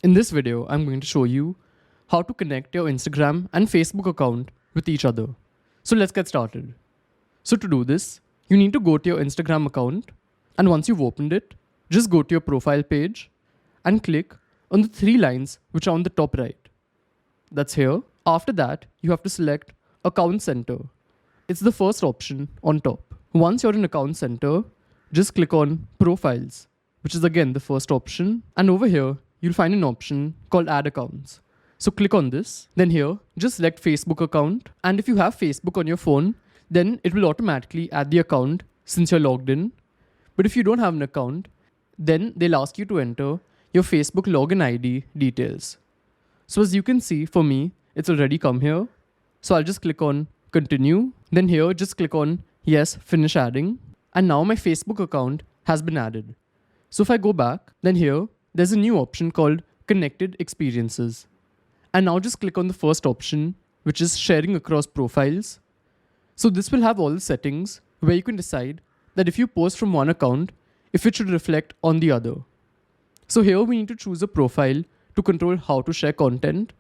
In this video, I'm going to show you how to connect your Instagram and Facebook account with each other. So let's get started. So to do this, you need to go to your Instagram account, and once you've opened it, just go to your profile page and click on the three lines which are on the top right. That's here. After that, you have to select Account Center. It's the first option on top. Once you're in Account Center, just click on Profiles, which is again the first option. And over here, you'll find an option called Add Accounts. So click on this. Then here, just select Facebook account. And if you have Facebook on your phone, then it will automatically add the account since you're logged in. But if you don't have an account, then they'll ask you to enter your Facebook login ID details. So as you can see, for me, it's already come here. So I'll just click on Continue. Then here, just click on Yes, Finish Adding. And now my Facebook account has been added. So if I go back, then here, there's a new option called Connected Experiences. And now just click on the first option, which is Sharing Across Profiles. So this will have all the settings where you can decide that if you post from one account, if it should reflect on the other. So here we need to choose a profile to control how to share content.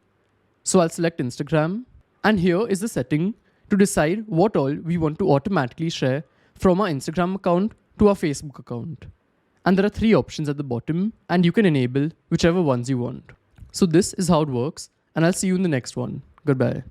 So I'll select Instagram. And here is the setting to decide what all we want to automatically share from our Instagram account to our Facebook account. And there are three options at the bottom, and you can enable whichever ones you want. So this is how it works, and I'll see you in the next one. Goodbye.